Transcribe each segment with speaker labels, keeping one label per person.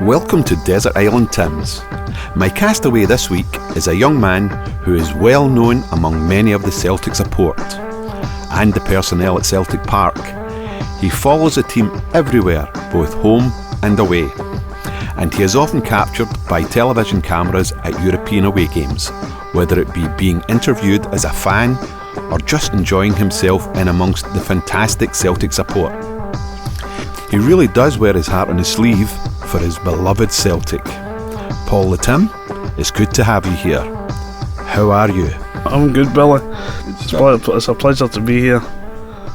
Speaker 1: Welcome to Desert Island Tim's. My castaway this week is a young man who is well known among many of the Celtic support and the personnel at Celtic Park. He follows the team everywhere, both home and away, and he is often captured by television cameras at European away games, whether it be being interviewed as a fan or just enjoying himself in amongst the fantastic Celtic support. He really does wear his heart on his sleeve for his beloved Celtic. Paul the Tim, it's good to have you here. How are you?
Speaker 2: I'm good, Billy. It's a pleasure to be here.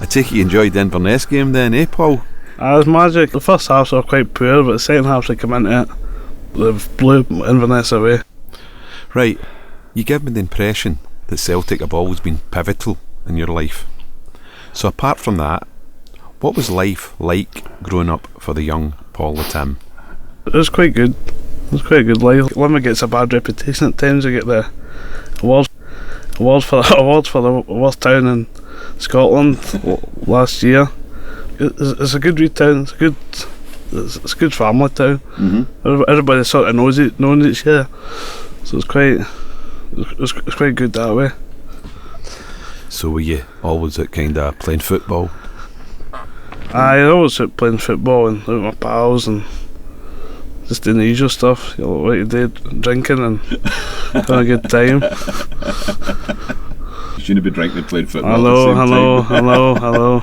Speaker 1: I take it you enjoyed the Inverness game then, eh, Paul?
Speaker 2: It was magic. The first halves were quite poor, but the second half they come into it. They blew Inverness away.
Speaker 1: Right, you give me the impression that Celtic have always been pivotal in your life. So apart from that, what was life like growing up for the young Paul the Tim?
Speaker 2: It was quite good. It was quite a good life. Limerick gets a bad reputation at times. They get the awards for the worst town in Scotland last year. It's a good wee town. It's a good family town. Mm-hmm. Everybody sort of knows each other, so it's quite good that way.
Speaker 1: So were you always at kind of playing football?
Speaker 2: I always at playing football and with my pals and just doing the usual stuff, what you did, drinking and having a good time.
Speaker 1: You shouldn't be drinking and playing football
Speaker 2: Hello.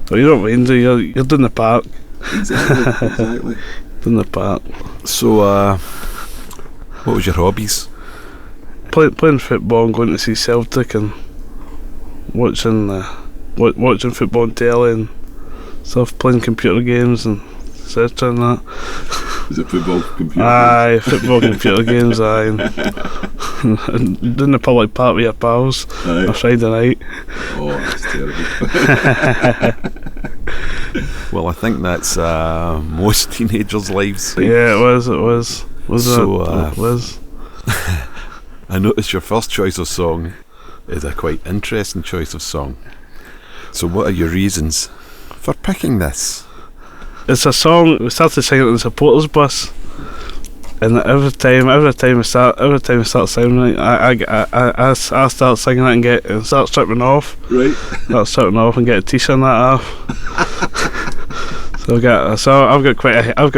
Speaker 2: Well, you don't mind, you're doing the park.
Speaker 1: Exactly.
Speaker 2: Doing the park.
Speaker 1: So, what was your hobbies?
Speaker 2: Playing football and going to see Celtic and watching football on telly and stuff, playing computer games and etc. and that.
Speaker 1: Is it football, computer
Speaker 2: games? Football, computer games, aye. And doing the public park with your pals on a Friday night.
Speaker 1: Oh, that's terrible. Well, I think that's most teenagers' lives.
Speaker 2: Yeah, it was. It was.
Speaker 1: I noticed your first choice of song is a quite interesting choice of song. So what are your reasons for picking this?
Speaker 2: It's a song we started singing on the supporters bus, and every time we start singing it, I start singing it and start stripping off.
Speaker 1: Right.
Speaker 2: Start stripping off and get a t-shirt and that off. So I've got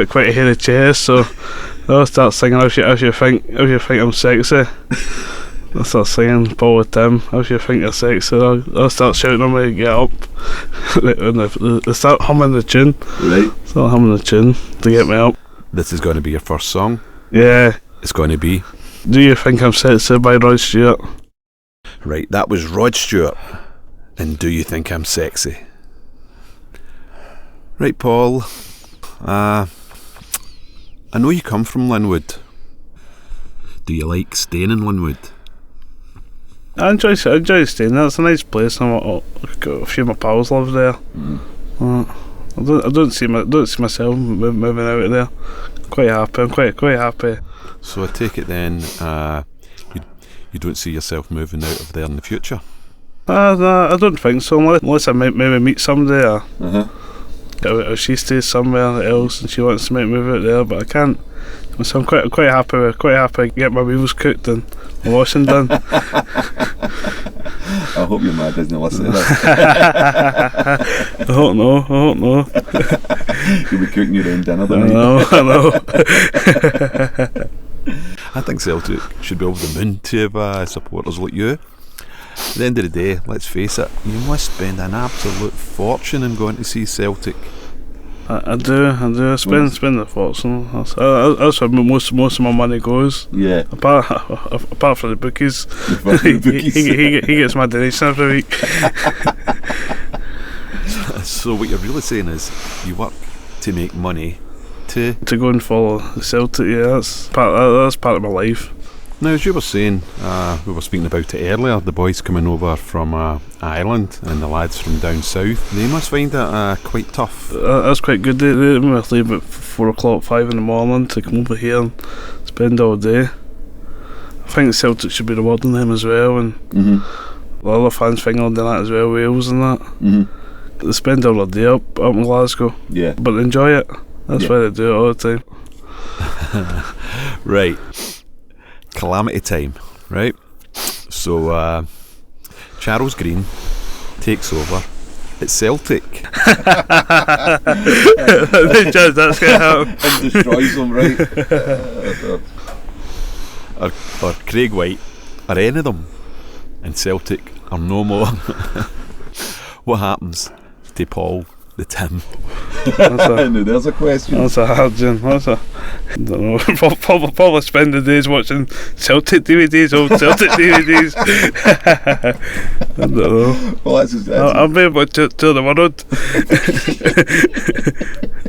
Speaker 2: quite a hairy chest, so I'll start singing if you think I'm sexy. I'll start singing Paul the Tim, if you think you're sexy. I'll start shouting on me to get up. They start humming the tune.
Speaker 1: Right.
Speaker 2: Start humming the tune to get me up.
Speaker 1: This is going to be your first song?
Speaker 2: Yeah.
Speaker 1: It's going to be
Speaker 2: Do You Think I'm Sexy by Rod Stewart.
Speaker 1: Right, that was Rod Stewart and Do You Think I'm Sexy. Right, Paul, I know you come from Linwood. Do you like staying in Linwood?
Speaker 2: I enjoy staying there. It's a nice place. I've got a few of my pals live there. I don't see myself moving out of there. Quite happy. I'm quite happy.
Speaker 1: So I take it then you don't see yourself moving out of there in the future?
Speaker 2: No, I don't think so. Unless I maybe meet somebody or she stays somewhere else and she wants to move out there, but I can't. So I'm quite happy. Get my meals cooked and my washing done.
Speaker 1: I hope your man doesn't listen to that.
Speaker 2: I hope no.
Speaker 1: You'll be cooking your own dinner
Speaker 2: tonight. I know.
Speaker 1: I think Celtic should be over the moon to have supporters like you. At the end of the day, let's face it, you must spend an absolute fortune in going to see Celtic.
Speaker 2: I do. I spend a fortune. That's where most of my money goes.
Speaker 1: Yeah.
Speaker 2: Apart from the bookies. He gets my donation every week.
Speaker 1: So what you're really saying is you work to make money to
Speaker 2: go and follow the Celtic. Yeah, that's part of my life.
Speaker 1: Now, as you were saying, we were speaking about it earlier, the boys coming over from Ireland and the lads from down south, they must find it quite tough.
Speaker 2: That's quite good. They must leave at 4 o'clock, 5 in the morning to come over here and spend all day. I think Celtic should be rewarding them as well, and the other fans think on that as well, Wales and that. They spend all their day up in Glasgow, but they enjoy it. That's why they do it all the time.
Speaker 1: Right. Calamity time, right? So, Charles Green takes over at Celtic.
Speaker 2: That's going to happen.
Speaker 3: And destroys them, right?
Speaker 1: or Craig White, or any of them, and Celtic are no more. What happens to Paul the Tim?
Speaker 3: Now there's a question.
Speaker 2: That's a hard one. I don't know. Probably spend the days watching Celtic DVDs, old Celtic DVDs. I don't know.
Speaker 3: Well, that's
Speaker 2: I'll be able to tour the world.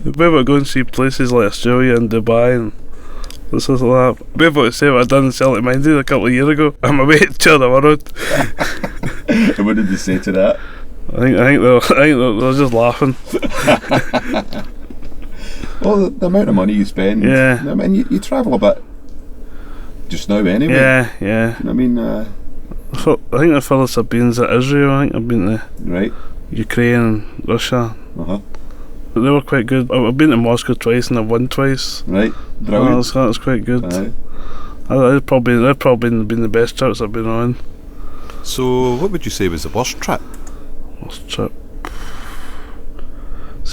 Speaker 2: I'll be able to go and see places like Australia and Dubai and places like that. I'll be able to say what I done in Celtic Minded a couple of years ago. I'm away to tour the world.
Speaker 3: And what did they say to that?
Speaker 2: I think they're just laughing.
Speaker 3: Well, the amount of money you spend.
Speaker 2: Yeah.
Speaker 3: I mean, you travel a bit just now anyway.
Speaker 2: Yeah.
Speaker 3: I mean,
Speaker 2: I think the furthest I've been is at Israel. I think I've been to
Speaker 3: right.
Speaker 2: Ukraine and Russia. But they were quite good. I've been to Moscow twice and I've won twice.
Speaker 3: Right. Brilliant.
Speaker 2: That was quite good.
Speaker 3: Aye.
Speaker 2: They've probably been the best trips I've been on.
Speaker 1: So, what would you say was the worst trip?
Speaker 2: Worst trip.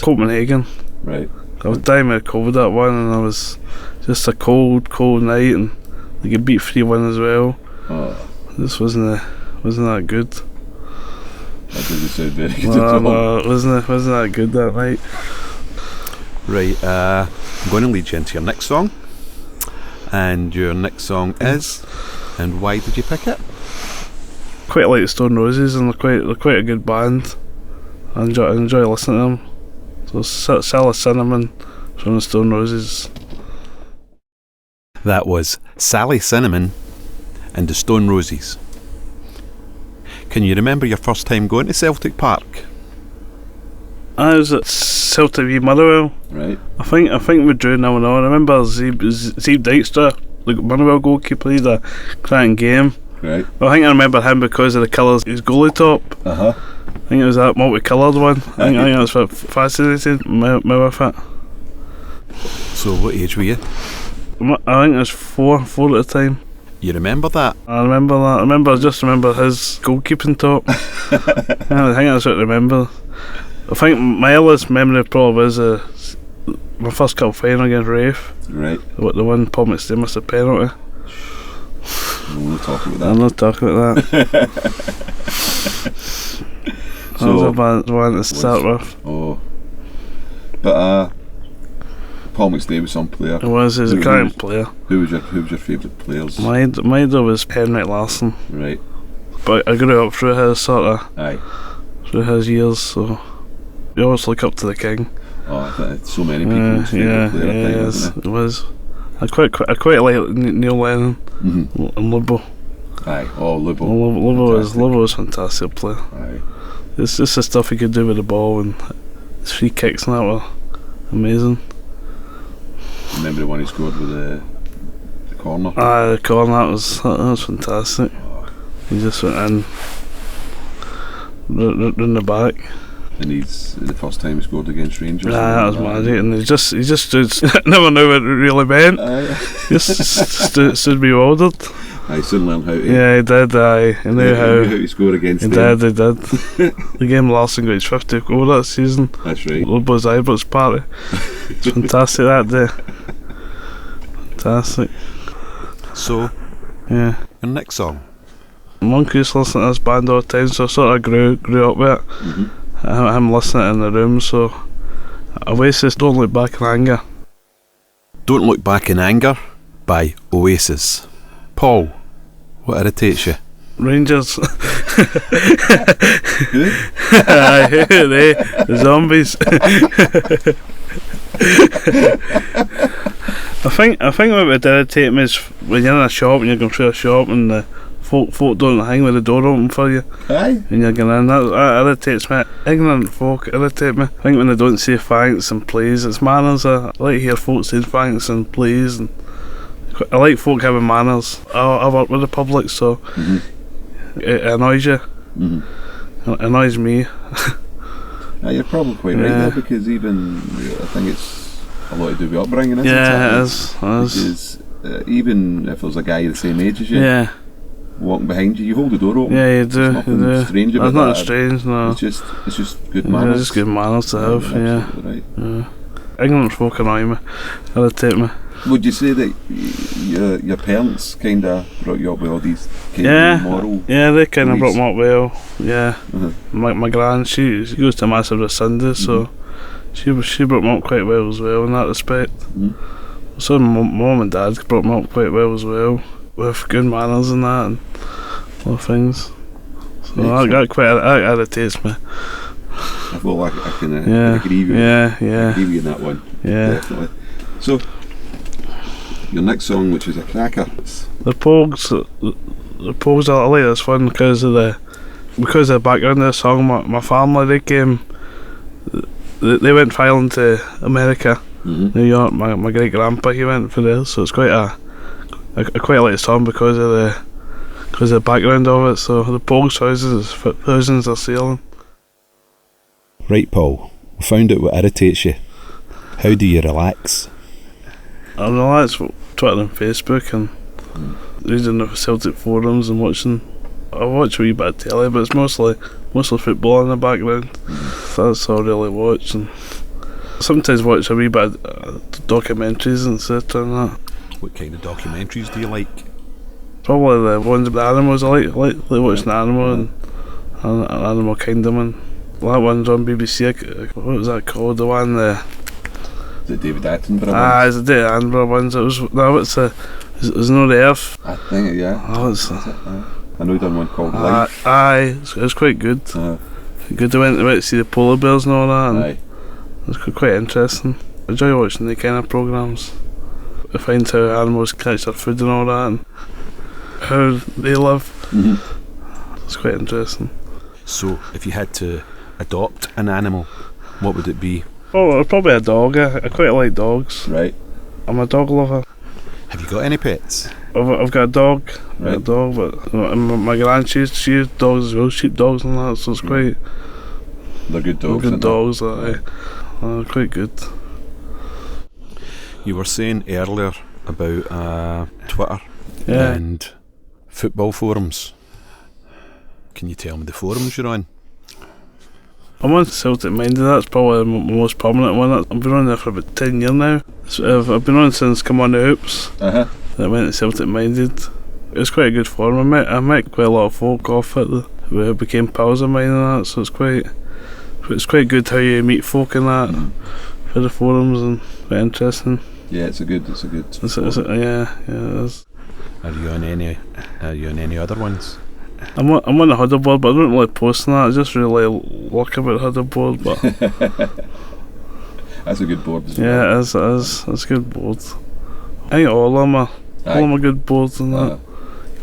Speaker 2: Copenhagen.
Speaker 3: Right.
Speaker 2: I was dying with COVID that one, and I was just a cold night, and they get beat 3-1 as well.
Speaker 3: Oh,
Speaker 2: This wasn't that good.
Speaker 3: that doesn't sound very good at all.
Speaker 2: No, it wasn't that good that night.
Speaker 1: Right, I'm going to lead you into your next song. And your next song is, and why did you pick it?
Speaker 2: Quite like the Stone Roses, and they're quite a good band. I enjoy listening to them. So Sally Cinnamon from the Stone Roses.
Speaker 1: That was Sally Cinnamon and the Stone Roses. Can you remember your first time going to Celtic Park?
Speaker 2: I was at Celtic v Motherwell.
Speaker 3: Right.
Speaker 2: I think we drew 0-0. I remember Zeeb Dykstra, the Motherwell goalkeeper, he had a cracking game.
Speaker 3: Right.
Speaker 2: Well, I think I remember him because of the colours his goalie top.
Speaker 3: Uh-huh.
Speaker 2: I think it was that multicoloured one. I think I was fascinated with it.
Speaker 1: So what age were you?
Speaker 2: I think it was four at the time.
Speaker 1: You remember that?
Speaker 2: I remember that. I just remember his goalkeeping top. I think that's what I remember. I think my earliest memory probably was my first cup final against Rafe.
Speaker 3: Right.
Speaker 2: The one Paul McStay missed a penalty.
Speaker 3: We'll not talk about that.
Speaker 2: I'm not talking about that. That was a bad one to start with.
Speaker 3: Oh. But Paul McStay was some player.
Speaker 2: He was a cracking player.
Speaker 3: Who was your favourite players?
Speaker 2: My idol was Henrik Larsson.
Speaker 3: Right.
Speaker 2: But I grew up through his
Speaker 3: Aye.
Speaker 2: through his years, so you always look up to the king.
Speaker 3: Oh, I think so many people's favourite player.
Speaker 2: Yes, it was. I quite like Neil Lennon and Lubo.
Speaker 3: Aye. Oh, Lubo.
Speaker 2: Lubo was a fantastic player.
Speaker 3: Aye.
Speaker 2: It's just the stuff he could do with the ball, and his free kicks and that were amazing.
Speaker 3: Remember the one he scored with the corner?
Speaker 2: Aye, the corner, that was fantastic.
Speaker 3: Oh.
Speaker 2: He just went in, round the back.
Speaker 3: And he's the first time he scored against Rangers.
Speaker 2: That was magic, and he just stood. Never knew what it really meant. Just stood bewildered.
Speaker 3: I soon learned how to.
Speaker 2: Yeah, he did. He knew how
Speaker 3: to score against
Speaker 2: he
Speaker 3: them.
Speaker 2: did. The game Larson got his 50th goal that season.
Speaker 3: That's right.
Speaker 2: Lubo's Ibrox party. It's fantastic that day. Fantastic.
Speaker 1: So,
Speaker 2: Yeah.
Speaker 1: your next song?
Speaker 2: Monk used to listen to this band all the time, so I sort of grew up with it. Him listening in the room, so Oasis, Don't Look Back in Anger.
Speaker 1: Don't Look Back in Anger by Oasis. Paul, what irritates you?
Speaker 2: Rangers. Aye, the zombies. I think what would irritate me is when you're in a shop and you're going through a shop and the folk don't hang with the door open for you.
Speaker 3: Aye.
Speaker 2: And you're going in. That irritates me. Ignorant folk irritate me. I think when they don't say thanks and please, it's manners. I like to hear folk saying thanks and please, and I like folk having manners. I work with the public, so it annoys you. It annoys me.
Speaker 3: You're probably quite right there, because even I think it's a lot to do with upbringing, isn't it?
Speaker 2: Yeah, it is.
Speaker 3: Because even if there's a guy the same age as you,
Speaker 2: Yeah,
Speaker 3: walking behind you, you hold the door open.
Speaker 2: yeah, you do.
Speaker 3: There's nothing strange about
Speaker 2: It's not
Speaker 3: that.
Speaker 2: strange, no.
Speaker 3: It's just good
Speaker 2: Yeah,
Speaker 3: manners.
Speaker 2: it's just good manners to have.
Speaker 3: You're
Speaker 2: Yeah.
Speaker 3: absolutely right.
Speaker 2: Yeah. Ignorant folk annoy me, irritate me.
Speaker 3: Would you say that your parents kind of brought you up with all these kind
Speaker 2: Yeah,
Speaker 3: of moral?
Speaker 2: yeah, they kind of
Speaker 3: beliefs?
Speaker 2: brought me up well. Yeah,
Speaker 3: Uh-huh.
Speaker 2: my gran, she goes to mass every Sunday, so she brought me up quite well as well in that respect.
Speaker 3: Mhm.
Speaker 2: So my mum and dad brought me up quite well as well, with good manners and that, and all things. So that irritates me.
Speaker 3: Well, I can
Speaker 2: Yeah,
Speaker 3: agree with you.
Speaker 2: yeah,
Speaker 3: I
Speaker 2: yeah,
Speaker 3: agree with you in that one.
Speaker 2: yeah.
Speaker 3: Definitely. So, your next song, which is a cracker.
Speaker 2: The Pogues, I like this one because of the background of the song. My family, they came, they went filing to America,
Speaker 3: Mm-hmm.
Speaker 2: New York. My great grandpa, he went for this, so it's quite I quite like the song because of the background of it. So the Pogues houses, thousands are sailing.
Speaker 1: Right, Paul, we found out what irritates you. How do you relax?
Speaker 2: I relax Twitter and Facebook and reading the Celtic forums and watching. I watch a wee bit of telly, but it's mostly football in the background. That's all I really watch, and sometimes watch a wee bit of documentaries and stuff and that.
Speaker 1: What kind of documentaries do you like?
Speaker 2: Probably the ones about the animals. I like watching Animal and Animal Kingdom, and that one's on BBC. What was that called? The one the
Speaker 3: David Attenborough.
Speaker 2: it's the David Attenborough ones. It's not the Earth.
Speaker 3: I think, yeah.
Speaker 2: Oh, it's
Speaker 3: I know he done one called Life.
Speaker 2: it's quite good. Good. I went to see the polar bears and all that, and
Speaker 3: Aye.
Speaker 2: it's quite interesting. I enjoy watching the kind of programmes. I find how animals catch their food and all that, and how they live.
Speaker 3: Mm-hmm.
Speaker 2: It's quite interesting.
Speaker 1: So, if you had to adopt an animal, what would it be?
Speaker 2: Oh, probably a dog. I quite like dogs.
Speaker 3: Right.
Speaker 2: I'm a dog lover.
Speaker 1: Have you got any pets?
Speaker 2: I've got a dog.
Speaker 3: Right.
Speaker 2: A dog, but my gran, she has dogs as well, sheep dogs and that. So it's quite.
Speaker 3: They're good dogs.
Speaker 2: Good
Speaker 3: aren't
Speaker 2: dogs. Quite good.
Speaker 1: You were saying earlier about Twitter
Speaker 2: Yeah.
Speaker 1: and football forums. Can you tell me the forums you're on?
Speaker 2: I'm on Celtic Minded. That's probably my most prominent one. I've been on there for about 10 years now. So I've been on since Come On the Hoops. That went to Celtic Minded. It's quite a good forum. I met quite a lot of folk off it who became pals of mine and that. So it's quite good how you meet folk in that for the forums, and quite interesting.
Speaker 3: Yeah, it's a good.
Speaker 2: Yeah, it is.
Speaker 1: Are you on any other ones?
Speaker 2: I'm on the huddle board, but I don't really post on that. I just really look about huddle board, but
Speaker 3: That's a good board as well.
Speaker 2: yeah, it is. It's a good board. I think all of them are good boards and that.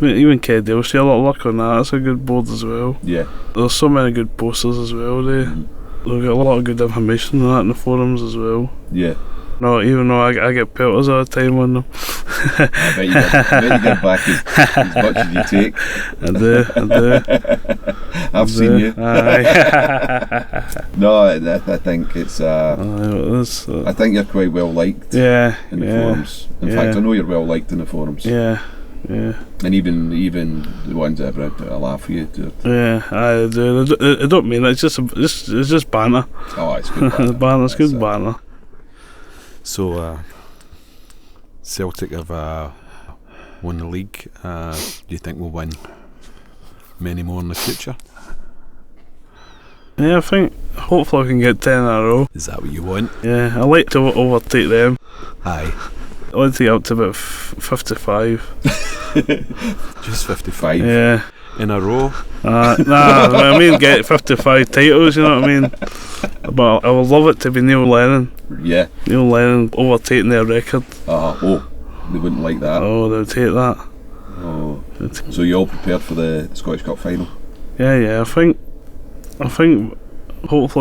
Speaker 2: Even Kedale, see a lot of luck on that. It's a good board as well.
Speaker 3: Yeah.
Speaker 2: There's so many good posters as well. They've got a lot of good information on that in the forums as well.
Speaker 3: Yeah.
Speaker 2: No, even though I get pelters all the time on them.
Speaker 3: I bet you get back as much as you take.
Speaker 2: I do.
Speaker 3: I've seen you.
Speaker 2: Aye.
Speaker 3: No, I think it's. I think you're quite well liked.
Speaker 2: Yeah.
Speaker 3: In the forums. In fact, I know you're well liked in the forums.
Speaker 2: Yeah. Yeah.
Speaker 3: And even the ones that have had a laugh with you do it.
Speaker 2: Yeah, I do. I don't mean it. It's just banter.
Speaker 3: Oh, it's good
Speaker 2: banter. It's good banter.
Speaker 1: So, Celtic have won the league. Do you think we'll win many more in the future?
Speaker 2: Yeah, I think hopefully I can get 10 in a row.
Speaker 1: Is that what you want?
Speaker 2: Yeah, I like to overtake them.
Speaker 1: Aye.
Speaker 2: I like to get up to about 55.
Speaker 3: Just 55.
Speaker 2: Yeah.
Speaker 1: In a row?
Speaker 2: Nah, I mean get 55 titles, you know what I mean? But I would love it to be Neil Lennon.
Speaker 3: Yeah.
Speaker 2: Neil Lennon overtaking their record.
Speaker 3: They wouldn't like that.
Speaker 2: Oh, they would take that.
Speaker 3: Oh. So you all prepared for the Scottish Cup final?
Speaker 2: Yeah, I think hopefully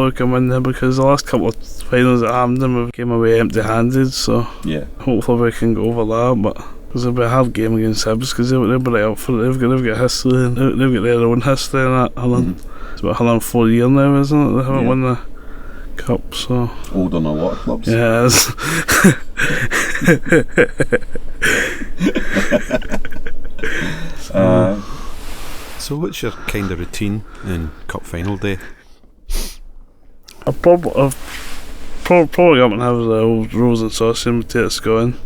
Speaker 2: we can win there, because the last couple of finals at Hampden we came away empty-handed, so
Speaker 3: yeah,
Speaker 2: hopefully we can go over that. But because it'll be a hard game against Hibs, because they'll be right up for it. They've got history, and they've got their own history in that. It's about 4 years now, isn't it? They haven't won the Cup, so
Speaker 3: Older than a lot of clubs.
Speaker 2: yeah, it is.
Speaker 1: So what's your kind of routine in cup final day?
Speaker 2: I've probably up and have the old rolls and sausage and potatoes going.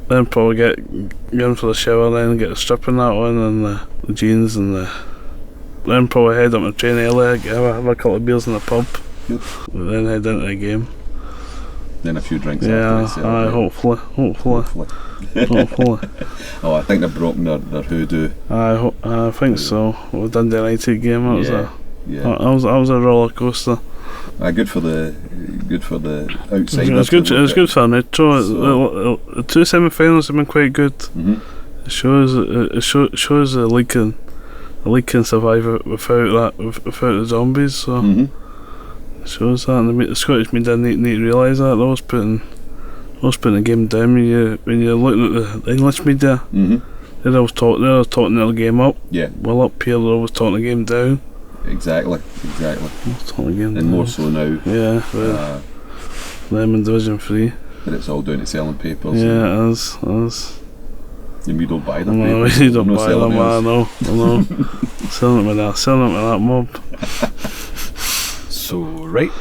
Speaker 2: Then probably get in for the shower, then get the strip in that one and the jeans and then probably head up to train early, have a couple of beers in the pub.
Speaker 3: Good.
Speaker 2: Then head into the game.
Speaker 3: Then a few drinks
Speaker 2: Yeah,
Speaker 3: after.
Speaker 2: hopefully.
Speaker 3: Oh, I think they've broken their hoodoo.
Speaker 2: I think so. With Dundee United game, that was a roller coaster.
Speaker 3: Good for the outside.
Speaker 2: It was good for the neutral. The two semi-finals have been quite good. It shows the league can survive without the zombies. So it shows that, and the Scottish media need to realise that. They're always putting the game down when you're looking at the English media. They're always talking their game up.
Speaker 3: Yeah.
Speaker 2: Well, up here they're always talking the game down.
Speaker 3: Exactly. And more so now.
Speaker 2: Yeah, them in Division 3.
Speaker 3: But it's all down to selling papers.
Speaker 2: Yeah, it is.
Speaker 3: And we don't buy them.
Speaker 2: No,
Speaker 3: papers.
Speaker 2: we don't
Speaker 3: No
Speaker 2: buy them. I know. selling them with that mob.
Speaker 1: So right,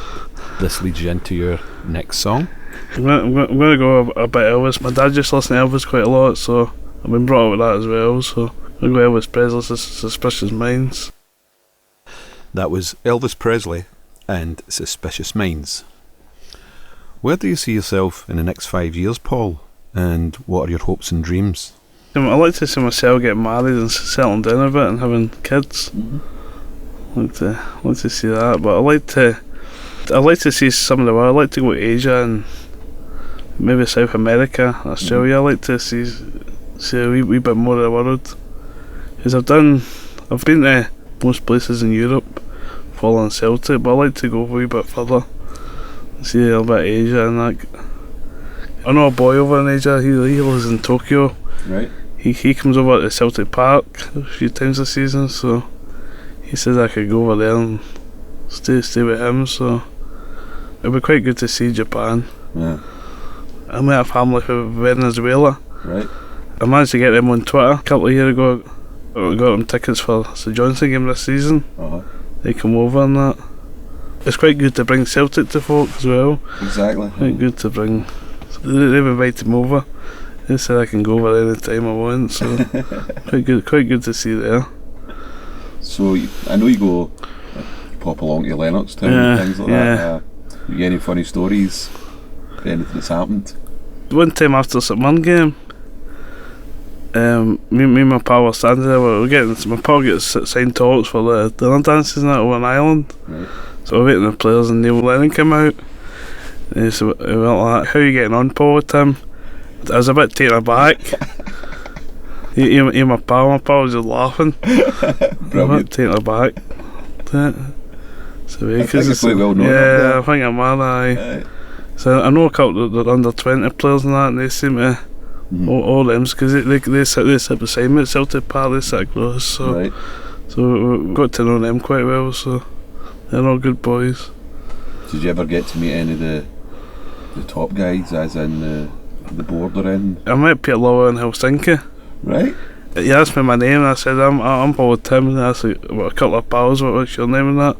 Speaker 1: this leads you into your next song.
Speaker 2: I'm going to go a bit Elvis. My dad just listened to Elvis quite a lot, so I've been brought up with that as well. So I'm going to go Elvis Presley's Suspicious Minds.
Speaker 1: That was Elvis Presley and Suspicious Minds. Where do you see yourself in the next 5 years, Paul? And what are your hopes and dreams?
Speaker 2: I like to see myself getting married and settling down a bit and having kids. I like to see that, but I like to see some of the world. I like to go to Asia and maybe South America, Australia. I like to see a wee bit more of the world. Because I've been to most places in Europe, following Celtic, but I like to go a wee bit further, see a little bit of Asia and that. I know a boy over in Asia. He lives in Tokyo.
Speaker 3: Right.
Speaker 2: He comes over to Celtic Park a few times a season, so he says I could go over there and stay with him. So it'd be quite good to see Japan.
Speaker 3: Yeah.
Speaker 2: I met a family from Venezuela.
Speaker 3: Right.
Speaker 2: I managed to get them on Twitter a couple of years ago. I got them tickets for the Johnson game this season. They come over and that. It's quite good to bring Celtic to folk as well.
Speaker 3: Exactly.
Speaker 2: Quite good to bring. They've invited me over. They said I can go over any time I want. So quite good to see there.
Speaker 3: So I know you go pop along to Lennoxtown and things like that. You get any funny stories? Anything that's happened?
Speaker 2: One time after St Mirren game, me and my pal were standing there. My pal gets signed talks for the dinner dances and that over in Ireland.
Speaker 3: Right.
Speaker 2: So we're waiting for the players and Neil Lennon came out. And he said, well, how are you getting on, Paul, with Tim? I was a bit taken aback. he my pal was just laughing.
Speaker 3: Brilliant.
Speaker 2: I'm a bit taken aback. So
Speaker 3: I think it's quite well known.
Speaker 2: Yeah, I think I'm mad. Aye. So I know a couple of the under 20 players and that, and they seem to all them because they sit beside me at Celtic Park. They sit close, so we got to know them quite well. So they're all good boys.
Speaker 3: Did you ever get to meet any of the top guys, as in the board or anything?
Speaker 2: I met Peter Lowe in Helsinki.
Speaker 3: Right.
Speaker 2: He asked me my name and I said I'm Paul Tim, and I asked a couple of pals what's your name and that,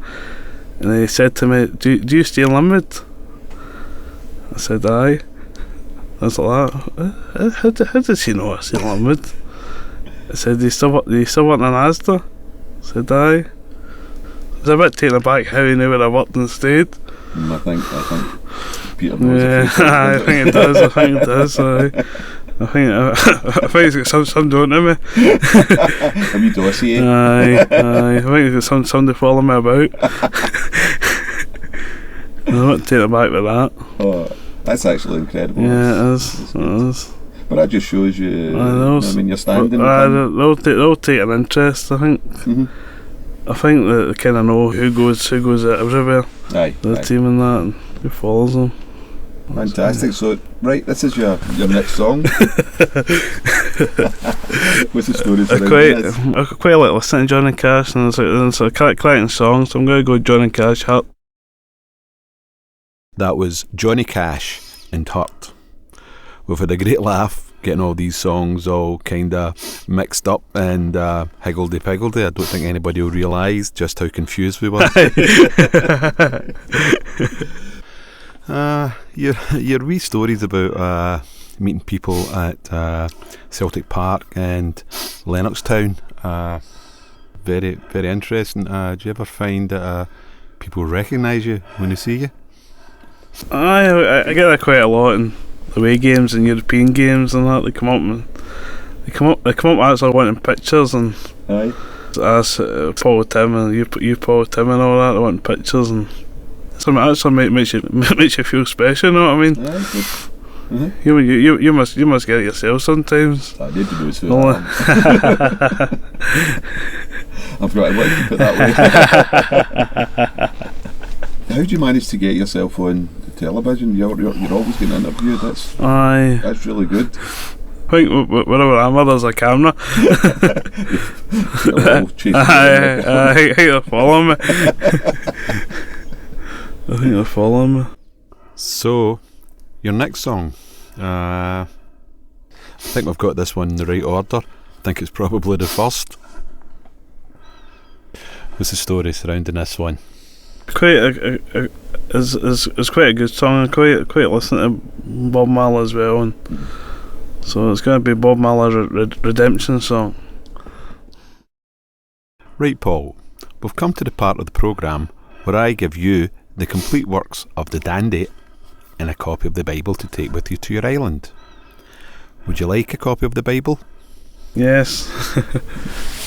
Speaker 2: and he said to me, do you stay in Limerick? I said aye. I was like that. How does he know I stay in Limerick? I said, do you still work in Asda? I said aye. I was a bit taken aback how he knew where I worked and stayed.
Speaker 3: I think Peter knows.
Speaker 2: Yeah, I think it does. I think it's got some doing to me.
Speaker 3: A wee dossier.
Speaker 2: Aye. I think it's got somebody following me about. I'm not taken aback with that.
Speaker 3: Oh, that's actually incredible.
Speaker 2: Yeah, it is.
Speaker 3: But that just shows you. I mean, you're standing.
Speaker 2: They'll take an interest. I think. I think that they kind of know who goes everywhere.
Speaker 3: Aye.
Speaker 2: The team and that, and who follows them.
Speaker 3: Fantastic. So, right, this is your next song. What's the story for
Speaker 2: I quite like listening to Johnny Cash, and it's a cracking song, so I'm going to go Johnny Cash Hurt.
Speaker 1: That was Johnny Cash and Hurt. We've had a great laugh getting all these songs all kind of mixed up and higgledy-piggledy. I don't think anybody will realise just how confused we were. Your wee stories about meeting people at Celtic Park and Lennoxtown, very, very interesting. Do you ever find that people recognise you when they see you?
Speaker 2: I get that quite a lot in away games and European games and that. They come up actually wanting pictures and ask Paul Tim and you Paul Tim and all that. They want pictures and something actually makes you feel special. You know what I mean?
Speaker 3: Mm-hmm.
Speaker 2: You must get it yourself sometimes.
Speaker 3: I need to do it. I've got to keep it that way. How do you manage to get yourself on television? You're always getting interviewed. That's really good.
Speaker 2: I think wherever I'm, there's a camera. I think they're following me. I think they're following me.
Speaker 1: So, your next song. I think we've got this one in the right order. I think it's probably the first. What's the story surrounding this one? It's quite a good song. I quite listen to Bob Marley as well, and so it's going to be Bob Marley's Redemption song. Right, Paul, we've come to the part of the programme where I give you the complete works of the dandy and a copy of the Bible to take with you to your island. Would you like a copy of the Bible?
Speaker 2: Yes.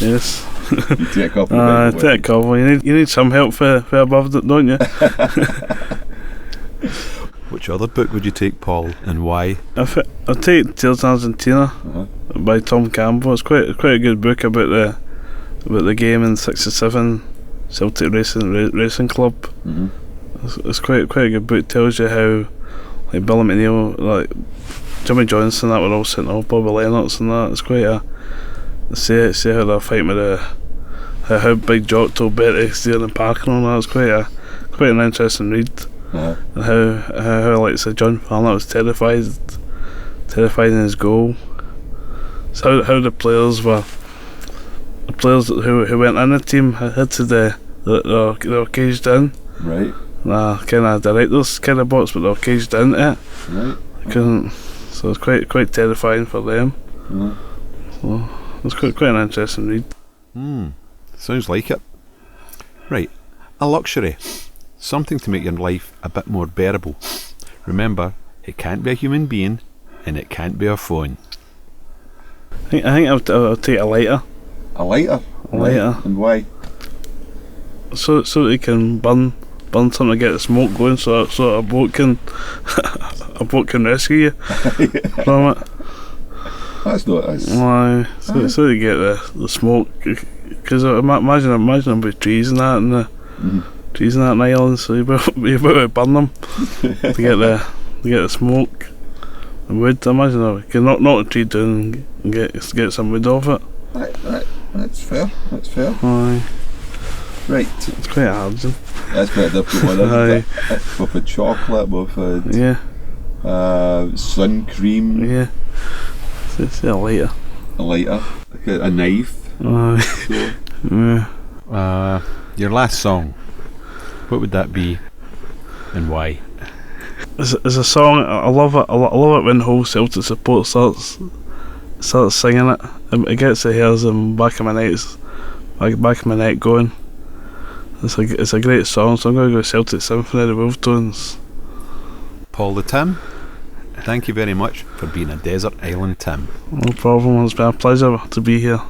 Speaker 2: Yes.
Speaker 3: You take a copy of the Bible.
Speaker 2: Take a copy. You need some help for above it, don't you?
Speaker 1: Which other book would you take, Paul, and why?
Speaker 2: I'll take Tales of Argentina by Tom Campbell. It's quite a good book about the game in '67, Celtic Racing Club.
Speaker 3: Mm-hmm.
Speaker 2: It's quite a good book. It tells you how like Billy McNeil, like Jimmy Johnson, that were all sent off, Bobby Lennox and that. It's quite a see how they're fighting with how Big Jock told Betty stealing parking and all that. It's quite an interesting read. And how like so John Farnett was terrified in his goal. So how the players who went in the team had to they were caged in.
Speaker 3: Right.
Speaker 2: Kind of directors kind of box, but they were caged into it.
Speaker 3: Right.
Speaker 2: Couldn't. So it's quite terrifying for them. So it's quite an interesting read.
Speaker 1: Sounds like it. Right, a luxury. Something to make your life a bit more bearable. Remember, it can't be a human being, and it can't be a phone.
Speaker 2: I think I'll take a lighter.
Speaker 3: A lighter?
Speaker 2: A lighter.
Speaker 3: And why?
Speaker 2: So that you can burn something to get the smoke going, so a boat can rescue you from it.
Speaker 3: That's not as.
Speaker 2: So you get the smoke, because imagine there'll be trees and that and trees and that in Ireland, so you better burn them to get the smoke and wood. Imagine you can knock the tree down and get some wood off it.
Speaker 3: That's fair.
Speaker 2: Aye.
Speaker 3: Right.
Speaker 2: It's quite hard.
Speaker 3: That's quite a difficult one, isn't it? We've had chocolate, we've had sun cream.
Speaker 2: Yeah. It's a lighter.
Speaker 3: A lighter. A knife.
Speaker 2: Aye. Yeah.
Speaker 1: Your last song, what would that be and why?
Speaker 2: It's a song, I love it. I love it when the whole Celtic support starts singing it. It gets the hairs in back of my neck going. It's a great song, so I'm going to go Celtic Symphony, the Wolf Tones.
Speaker 1: Paul the Tim, thank you very much for being a Desert Island Tim.
Speaker 2: No problem, it's been a pleasure to be here.